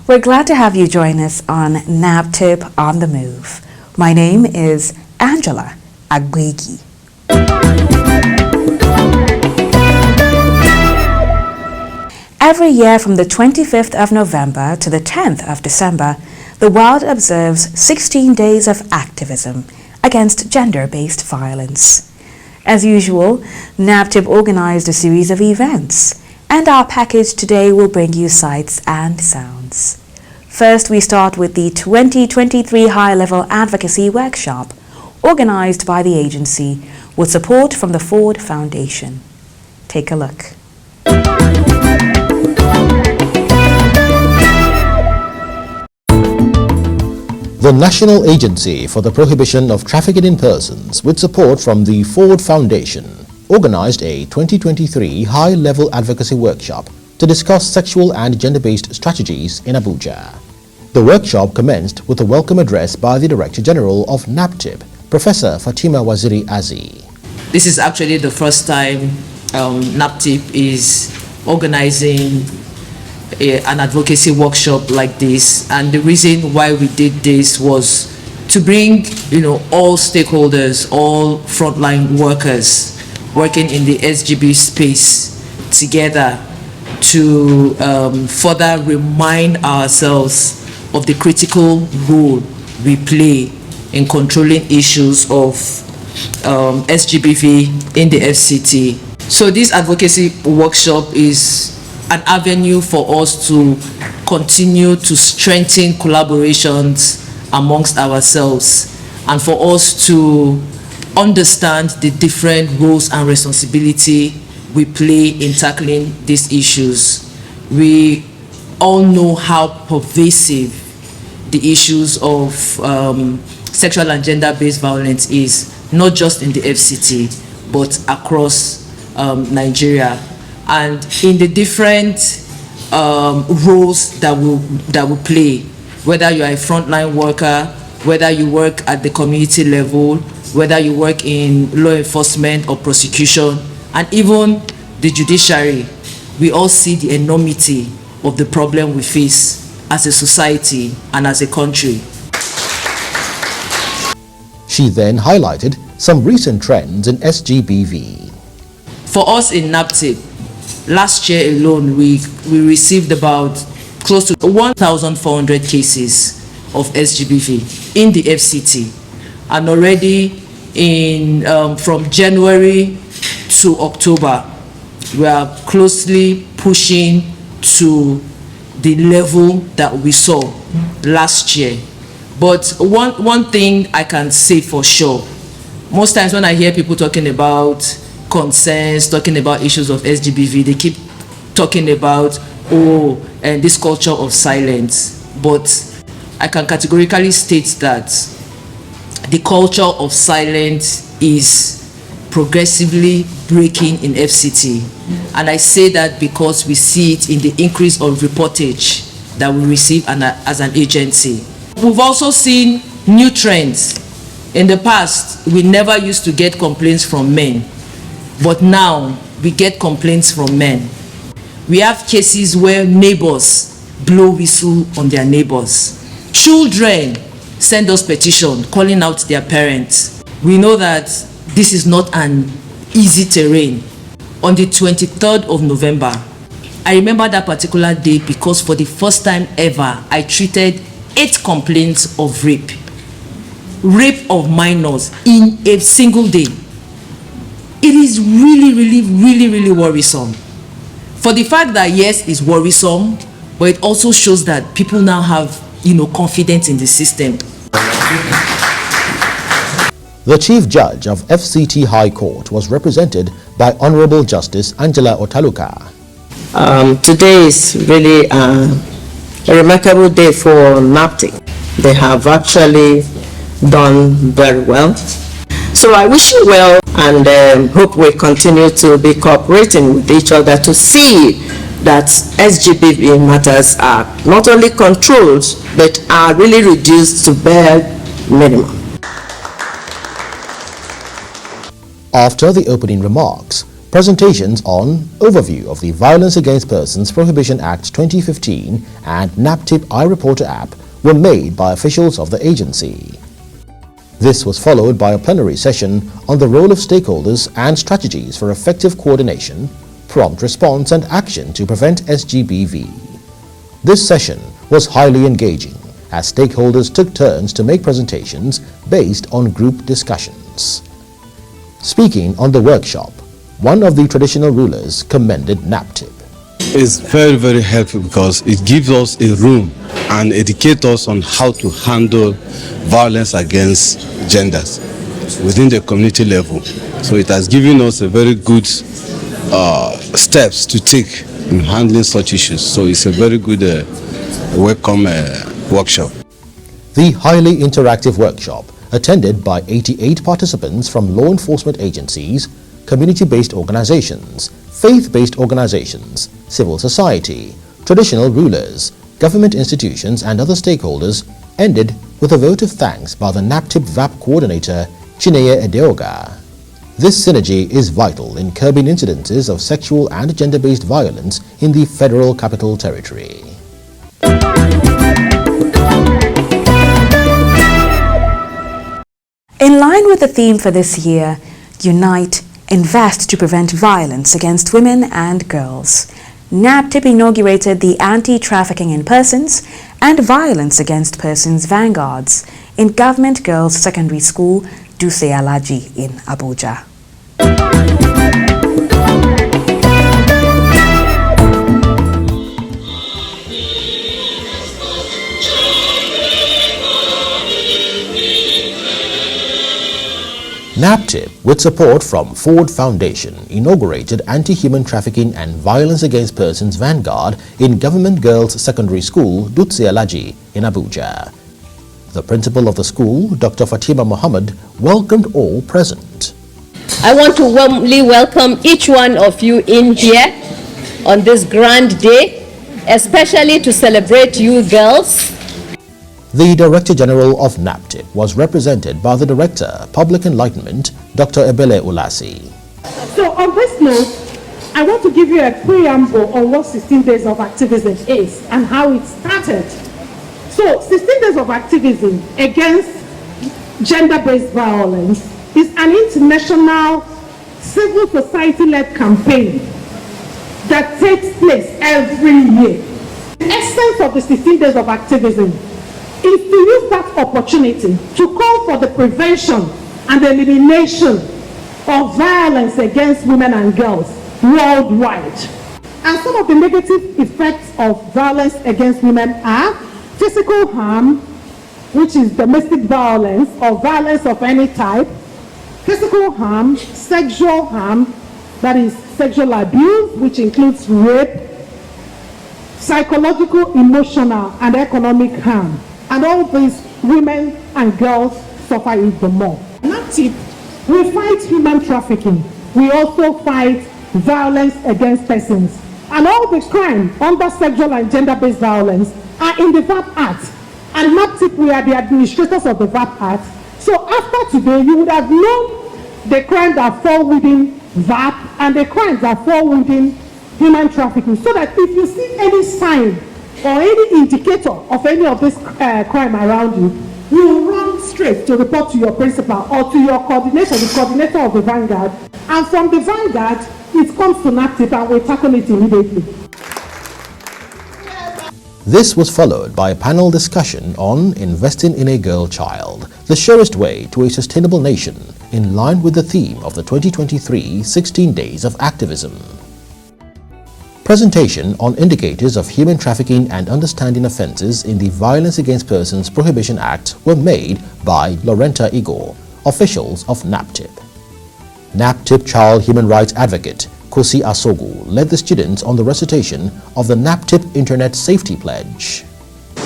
We're glad to have you join us on NABTIP on the Move. My name is Angela Agwegi. Every year from the 25th of November to the 10th of December, the world observes 16 days of activism against gender-based violence. As usual, NABTIP organized a series of events, and our package today will bring you sights and sounds. First, we start with the 2023 High-Level Advocacy Workshop, organized by the agency with support from the Ford Foundation. Take a look. The National Agency for the Prohibition of Trafficking in Persons, with support from the Ford Foundation, organized a 2023 High-Level Advocacy Workshop to discuss sexual and gender-based strategies in Abuja. The workshop commenced with a welcome address by the Director General of NABTIP, Professor Fatima Waziri Azi. This is actually the first time NABTIP is organizing an advocacy workshop like this, and the reason why we did this was to bring all stakeholders, all frontline workers working in the SGB space together to further remind ourselves of the critical role we play in controlling issues of SGBV in the FCT. So this advocacy workshop is an avenue for us to continue to strengthen collaborations amongst ourselves and for us to understand the different roles and responsibility we play in tackling these issues. We all know how pervasive the issues of sexual and gender-based violence is, not just in the FCT, but across Nigeria. And in the different roles that we play, whether you are a frontline worker, whether you work at the community level, whether you work in law enforcement or prosecution, and even the judiciary, we all see the enormity of the problem we face as a society and as a country. She then highlighted some recent trends in SGBV. For us in NABTIP, last year alone, we received about close to 1,400 cases of SGBV in the FCT, and already from January to October, we are closely pushing to the level that we saw last year. But one thing I can say for sure, most times when I hear people talking about concerns, talking about issues of SGBV, they keep talking about, and this culture of silence. But I can categorically state that the culture of silence is progressively breaking in FCT. And I say that because we see it in the increase of reportage that we receive as an agency. We've also seen new trends. In the past, we never used to get complaints from men. But now, we get complaints from men. We have cases where neighbors blow whistle on their neighbors. Children send us petition calling out their parents. We know that this is not an easy terrain. On the 23rd of November, I remember that particular day because for the first time ever, I treated 8 complaints of rape of minors in a single day. It is really worrisome. For the fact that yes, it's worrisome, but it also shows that people now have, confidence in the system. The Chief Judge of FCT High Court was represented by Honorable Justice Angela Otaluka. Today is really a remarkable day for NABTIP. They have actually done very well. So I wish you well and hope we continue to be cooperating with each other to see that SGBV matters are not only controlled but are really reduced to bare minimum. After the opening remarks, Presentations on overview of the Violence Against Persons Prohibition Act 2015 and NAPTIP iReporter app were made by officials of the agency. This was followed by a plenary session on the role of stakeholders and strategies for effective coordination, prompt response and action to prevent SGBV. This session was highly engaging as stakeholders took turns to make presentations based on group discussions. Speaking on the workshop, one of the traditional rulers commended NAPTIP. It's very, very helpful because it gives us a room and educates us on how to handle violence against genders within the community level. So it has given us a very good steps to take in handling such issues. So it's a very good welcome workshop. The highly interactive workshop, attended by 88 participants from law enforcement agencies, community-based organizations, faith-based organizations, civil society, traditional rulers, government institutions and other stakeholders, ended with a vote of thanks by the NAPTIP VAP coordinator, Chineye Edeoga. This synergy is vital in curbing incidences of sexual and gender-based violence in the Federal Capital Territory. In line with the theme for this year, Unite, Invest to Prevent Violence Against Women and Girls, NAPTIP inaugurated the Anti-Trafficking in Persons and Violence Against Persons Vanguards in Government Girls Secondary School, Dutse Alaji in Abuja. NAPTIP, with support from Ford Foundation, inaugurated Anti-Human Trafficking and Violence Against Persons Vanguard in Government Girls Secondary School, Dutse Alaji in Abuja. The principal of the school, Dr. Fatima Muhammad, welcomed all present. I want to warmly welcome each one of you in here on this grand day, especially to celebrate you girls. The Director General of NAPTIP was represented by the Director, Public Enlightenment, Dr. Ebele Ulasi. So on this note, I want to give you a preamble on what 16 Days of Activism is and how it started. So 16 Days of Activism against gender-based violence is an international civil society-led campaign that takes place every year. The essence of the 16 Days of Activism is to use that opportunity to call for the prevention and elimination of violence against women and girls worldwide. And some of the negative effects of violence against women are physical harm, which is domestic violence or violence of any type, physical harm, sexual harm, that is sexual abuse, which includes rape, psychological, emotional, and economic harm. And all these women and girls suffer it the more. NAPTIP, we fight human trafficking. We also fight violence against persons. And all the crime under sexual and gender-based violence are in the VAP Act. And NAPTIP, we are the administrators of the VAP Act. So after today, you would have known the crimes that fall within VAP and the crimes that fall within human trafficking. So that if you see any sign or any indicator of any of this crime around you, you run straight to report to your principal or to your coordinator, the coordinator of the Vanguard. And from the Vanguard, it comes to NAPTIP and we tackle it immediately. This was followed by a panel discussion on investing in a girl child, the surest way to a sustainable nation, in line with the theme of the 2023 16 Days of Activism. Presentation on indicators of human trafficking and understanding offences in the Violence Against Persons Prohibition Act were made by Lorenta Igor, officials of NAPTIP. NAPTIP Child Human Rights Advocate Kosi Asogu led the students on the recitation of the NAPTIP Internet Safety Pledge.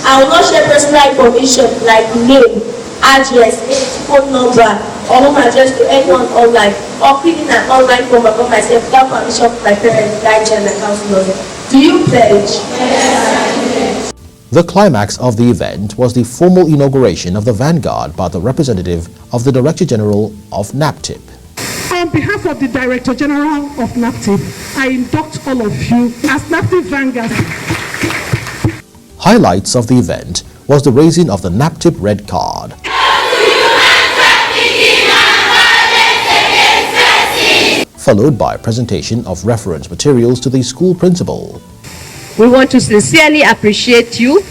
I will not share personal information like name, address, phone number, or home address to anyone online, or filling an online form about myself without permission from my parents, guardian, and counselors. Do you pledge? Yes. The climax of the event was the formal inauguration of the Vanguard by the representative of the Director General of NAPTIP. I On behalf of the Director General of NAPTIP, I induct all of you as NAPTIP Vanguard. Highlights of the event was the raising of the NAPTIP Red Card, followed by presentation of reference materials to the school principal. We want to sincerely appreciate you,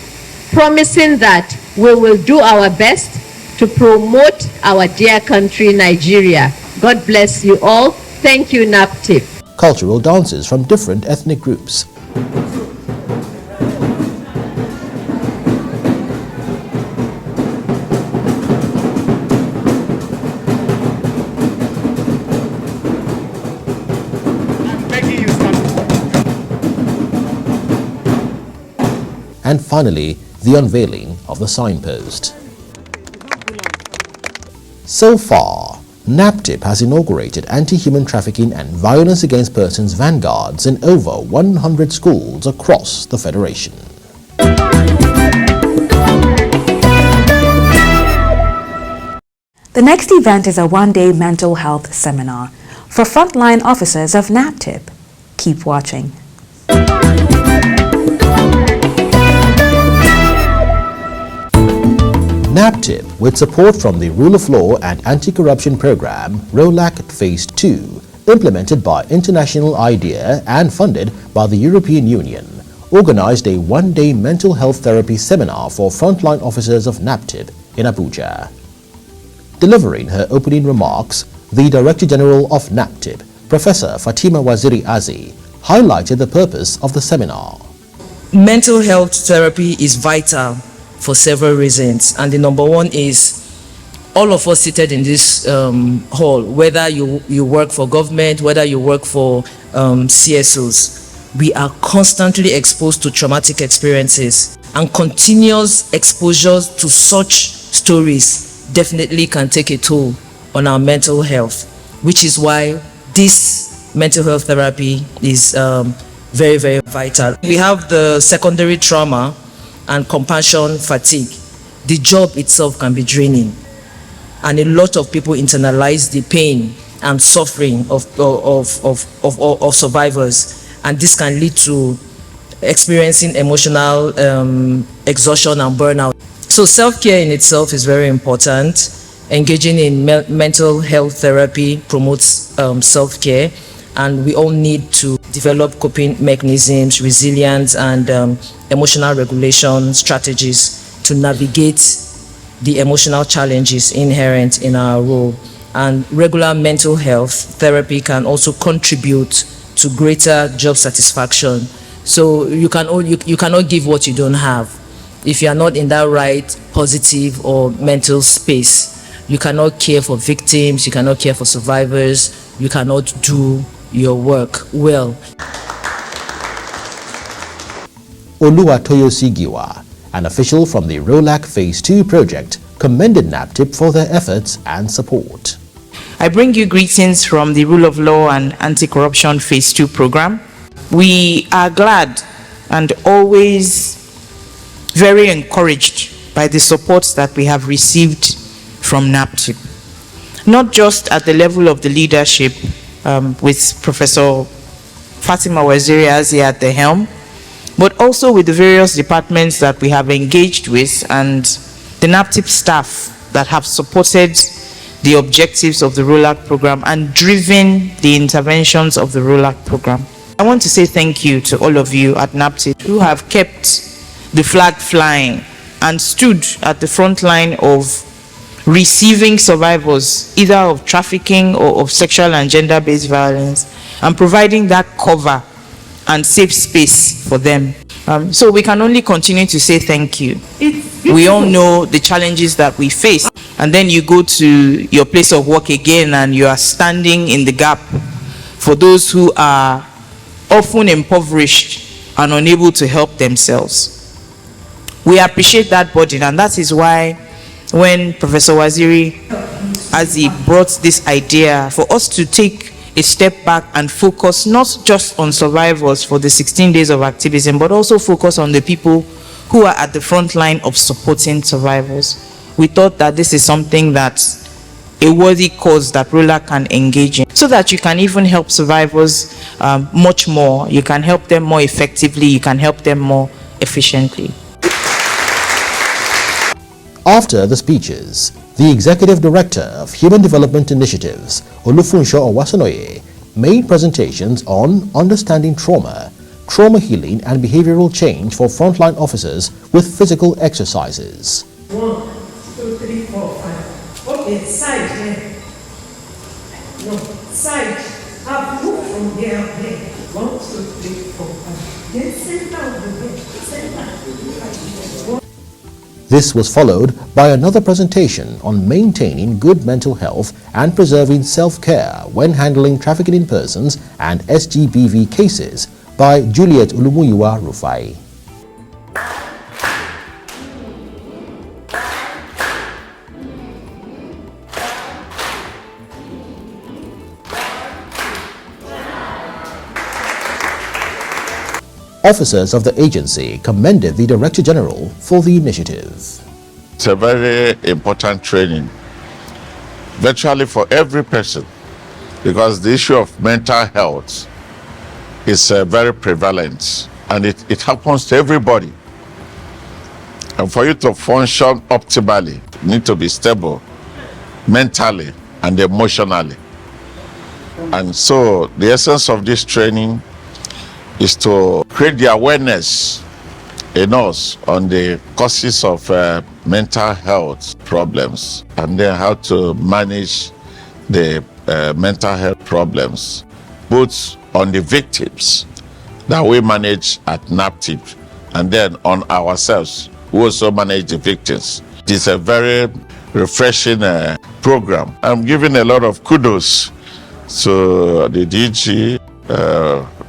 promising that we will do our best to promote our dear country, Nigeria. God bless you all. Thank you, NAPTIP. Cultural dances from different ethnic groups. And finally, the unveiling of the signpost. So far, NAPTIP has inaugurated anti-human trafficking and violence against persons vanguards in over 100 schools across the Federation. The next event is a one-day mental health seminar for frontline officers of NAPTIP. Keep watching. NAPTIP, with support from the Rule of Law and Anti-Corruption Program, ROLAC Phase 2, implemented by International IDEA and funded by the European Union, organized a one-day mental health therapy seminar for frontline officers of NAPTIP in Abuja. Delivering her opening remarks, the Director General of NAPTIP, Professor Fatima Waziri Azi, highlighted the purpose of the seminar. Mental health therapy is vital for several reasons, and the number one is all of us seated in this hall, whether you work for government, whether you work for CSOs, we are constantly exposed to traumatic experiences, and continuous exposure to such stories definitely can take a toll on our mental health, which is why this mental health therapy is very, very vital. We have the secondary trauma and compassion fatigue. The job itself can be draining, and a lot of people internalize the pain and suffering of survivors, and this can lead to experiencing emotional exhaustion and burnout. So self-care in itself is very important. Engaging in mental health therapy promotes self-care, and we all need to develop coping mechanisms, resilience, and emotional regulation strategies to navigate the emotional challenges inherent in our role. And regular mental health therapy can also contribute to greater job satisfaction. So you cannot give what you don't have. If you are not in that right positive or mental space, you cannot care for victims, you cannot care for survivors, you cannot do your work well. Oluwatoyo Sigiwa, an official from the ROLAC Phase 2 project, commended NAPTIP for their efforts and support. I bring you greetings from the Rule of Law and Anti-Corruption Phase 2 program. We are glad and always very encouraged by the support that we have received from NAPTIP, not just at the level of the leadership with Professor Fatima Waziri Azi at the helm, but also with the various departments that we have engaged with and the NAPTIP staff that have supported the objectives of the ROLAC program and driven the interventions of the ROLAC program. I want to say thank you to all of you at NAPTIP who have kept the flag flying and stood at the front line of receiving survivors either of trafficking or of sexual and gender-based violence and providing that cover and safe space for them. So we can only continue to say thank you. We all know the challenges that we face, and then you go to your place of work again and you are standing in the gap for those who are often impoverished and unable to help themselves. We appreciate that burden, and that is why when Professor Waziri Azi brought this idea for us to take a step back and focus not just on survivors for the 16 days of activism, but also focus on the people who are at the front line of supporting survivors. We thought that this is something that a worthy cause that ROLAC can engage in, so that you can even help survivors much more. You can help them more effectively. You can help them more efficiently. After the speeches, the Executive Director of Human Development Initiatives, Olufunsho Owasanoye, made presentations on understanding trauma, trauma healing and behavioral change for frontline officers with physical exercises. 1, 2, 3, 4, 5. Okay, side here. No, side. I've moved from here up here. 1, 2, 3, 4, 5. Then center of the bed. Center. This was followed by another presentation on maintaining good mental health and preserving self-care when handling trafficking in persons and SGBV cases by Juliet Olumuyiwa Rufai. Officers of the agency commended the Director General for the initiative. It's a very important training, virtually for every person, because the issue of mental health is very prevalent and it happens to everybody. And for you to function optimally, you need to be stable mentally and emotionally. And so the essence of this training is to create the awareness in us on the causes of mental health problems, and then how to manage the mental health problems, both on the victims that we manage at NAPTIP, and then on ourselves, who also manage the victims. It is a very refreshing program. I'm giving a lot of kudos to the DG,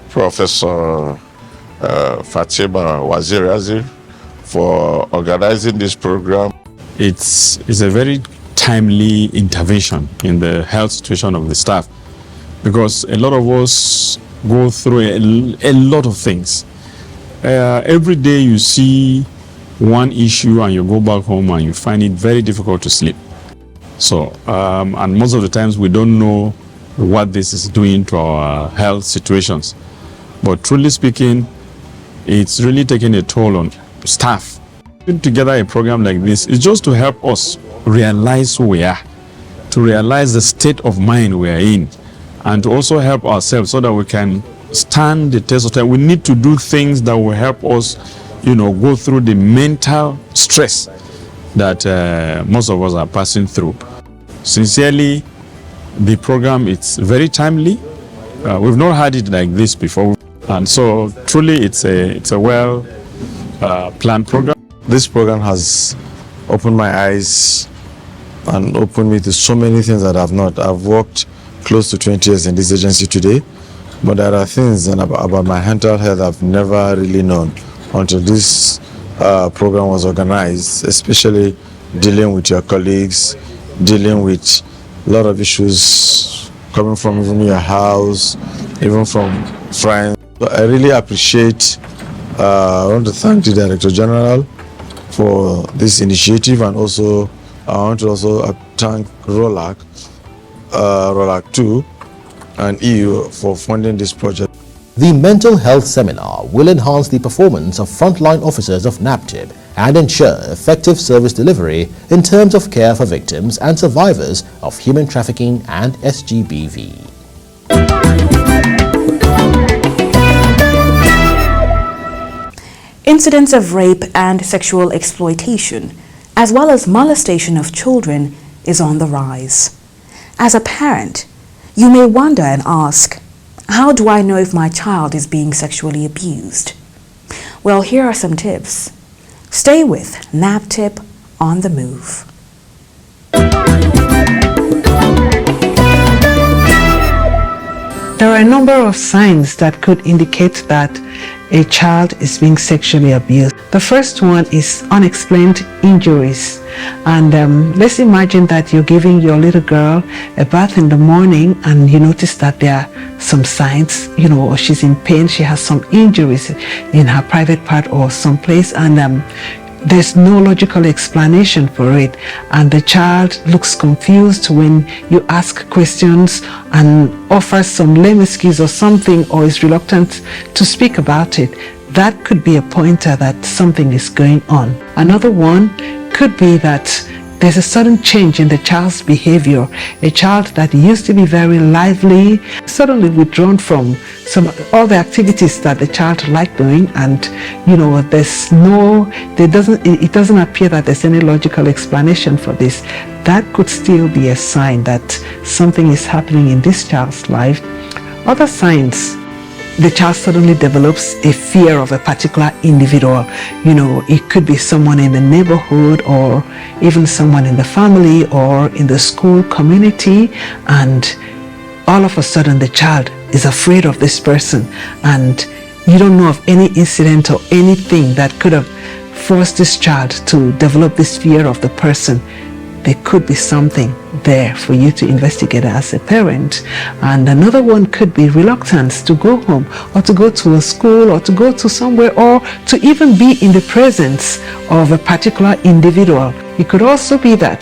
Professor Fatima Waziri for organizing this program. It's a very timely intervention in the health situation of the staff, because a lot of us go through a lot of things. Every day you see one issue and you go back home and you find it very difficult to sleep. So, and most of the times we don't know what this is doing to our health situations. But truly speaking, it's really taking a toll on staff. Putting together a program like this is just to help us realize who we are, to realize the state of mind we are in, and to also help ourselves so that we can stand the test of time. We need to do things that will help us, go through the mental stress that most of us are passing through. Sincerely, the program is very timely. We've not had it like this before. And so truly it's a well planned program. This program has opened my eyes and opened me to so many things that I've worked close to 20 years in this agency today, but there are things about my mental health I've never really known until this program was organized, especially dealing with your colleagues, dealing with a lot of issues coming from even your house, even from friends. So I really appreciate, I want to thank the Director General for this initiative, and also I want to also thank ROLAC, ROLAC 2 and EU for funding this project. The mental health seminar will enhance the performance of frontline officers of NAPTIP and ensure effective service delivery in terms of care for victims and survivors of human trafficking and SGBV. Incidents of rape and sexual exploitation, as well as molestation of children, is on the rise. As a parent, you may wonder and ask, how do I know if my child is being sexually abused? Well, here are some tips. Stay with NAPTIP on the move. There are a number of signs that could indicate that a child is being sexually abused. The first one is unexplained injuries. And let's imagine that you're giving your little girl a bath in the morning and you notice that there are some signs, or she's in pain, she has some injuries in her private part or someplace, and there's no logical explanation for it, and the child looks confused when you ask questions and offers some lame excuse or something, or is reluctant to speak about it, that could be a pointer that something is going on. Another one could be that there's a sudden change in the child's behavior. A child that used to be very lively, suddenly withdrawn from all the activities that the child liked doing, and it doesn't appear that there's any logical explanation for this. That could still be a sign that something is happening in this child's life. Other signs: the child suddenly develops a fear of a particular individual. It could be someone in the neighborhood, or even someone in the family, or in the school community, and all of a sudden the child is afraid of this person, and you don't know of any incident or anything that could have forced this child to develop this fear of the person. There could be something there for you to investigate as a parent. And another one could be reluctance to go home, or to go to a school, or to go to somewhere, or to even be in the presence of a particular individual. It could also be that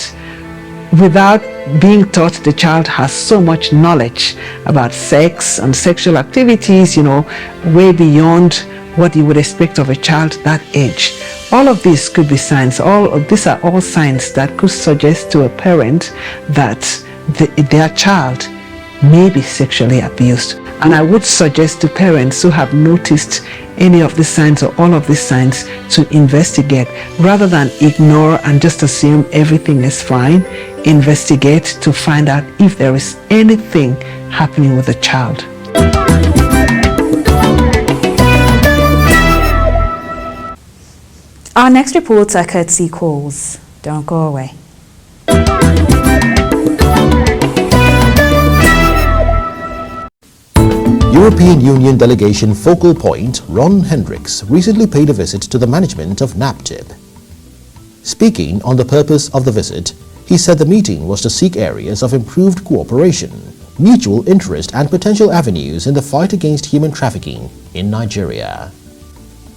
without being taught, the child has so much knowledge about sex and sexual activities, way beyond what you would expect of a child that age. All of these could be signs. These are all signs that could suggest to a parent that their child may be sexually abused. And I would suggest to parents who have noticed any of these signs or all of these signs to investigate, rather than ignore and just assume everything is fine. Investigate to find out if there is anything happening with the child. Our next reports are courtesy calls. Don't go away. European Union delegation focal point Ron Hendricks recently paid a visit to the management of NAPTIP. Speaking on the purpose of the visit, he said the meeting was to seek areas of improved cooperation, mutual interest and potential avenues in the fight against human trafficking in Nigeria.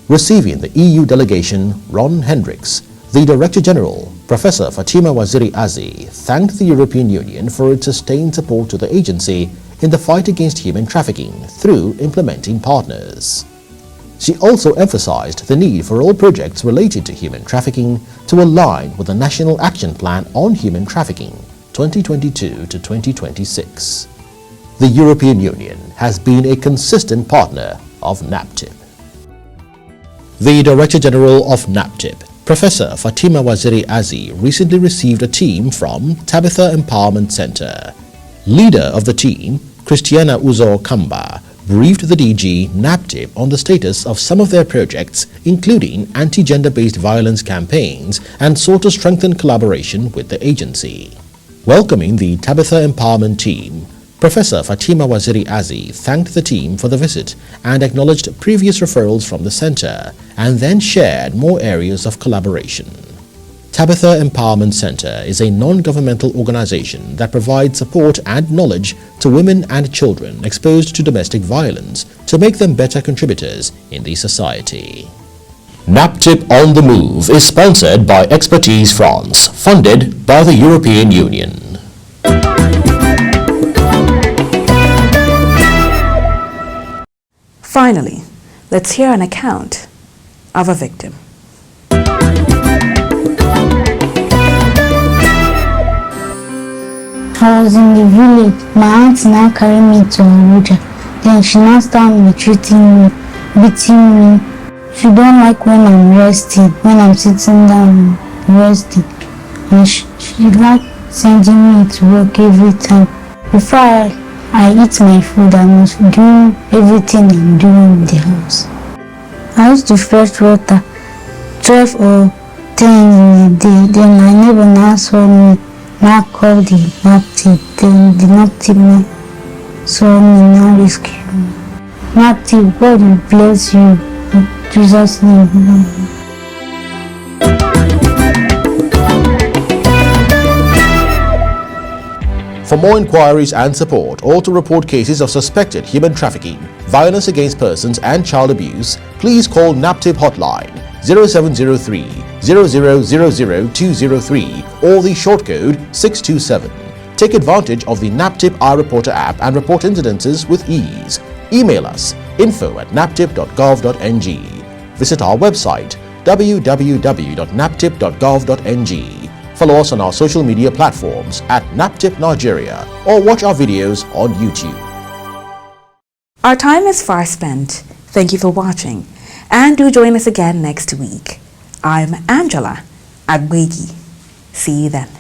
Receiving the EU delegation, Ron Hendricks, the Director General, Professor Fatima Waziri Azi, thanked the European Union for its sustained support to the agency in the fight against human trafficking through implementing partners. She also emphasized the need for all projects related to human trafficking to align with the National Action Plan on Human Trafficking 2022 to 2026. The European Union has been a consistent partner of NAPTIP. The Director General of NAPTIP, Professor Fatima Waziri Azi, recently received a team from Tabitha Empowerment Center. Leader of the team, Christiana Uzo Kamba, briefed the DG NAPTIP on the status of some of their projects, including anti-gender-based violence campaigns, and sought to strengthen collaboration with the agency. Welcoming the Tabitha Empowerment team, Professor Fatima Waziri Azi thanked the team for the visit and acknowledged previous referrals from the center, and then shared more areas of collaboration. Tabitha Empowerment Center is a non-governmental organization that provides support and knowledge to women and children exposed to domestic violence to make them better contributors in the society. NAPTIP on the Move is sponsored by Expertise France, funded by the European Union. Finally, let's hear an account of a victim. I was in the village. My aunt now carried me to Abuja. Then she now started maltreating me, beating me. She don't like when I'm resting, when I'm sitting down resting. And she like sending me to work every time. Before I eat my food, I must do everything I'm doing in the house. I used to fetch water 12 or 10 in a day. Then my neighbor now saw me. Now called the NAPTIP, then the NAPTIP now saw me, now rescue me. NAPTIP, God will bless you. In Jesus' name. For more inquiries and support, or to report cases of suspected human trafficking, violence against persons and child abuse, please call NAPTIP hotline 0703 0000203 or the short code 627. Take advantage of the NAPTIP iReporter app and report incidences with ease. Email us info@naptip.gov.ng. Visit our website www.naptip.gov.ng. Follow us on our social media platforms at NAPTIP Nigeria or watch our videos on YouTube. Our time is far spent. Thank you for watching, and do join us again next week. I'm Angela Agwegi. See you then.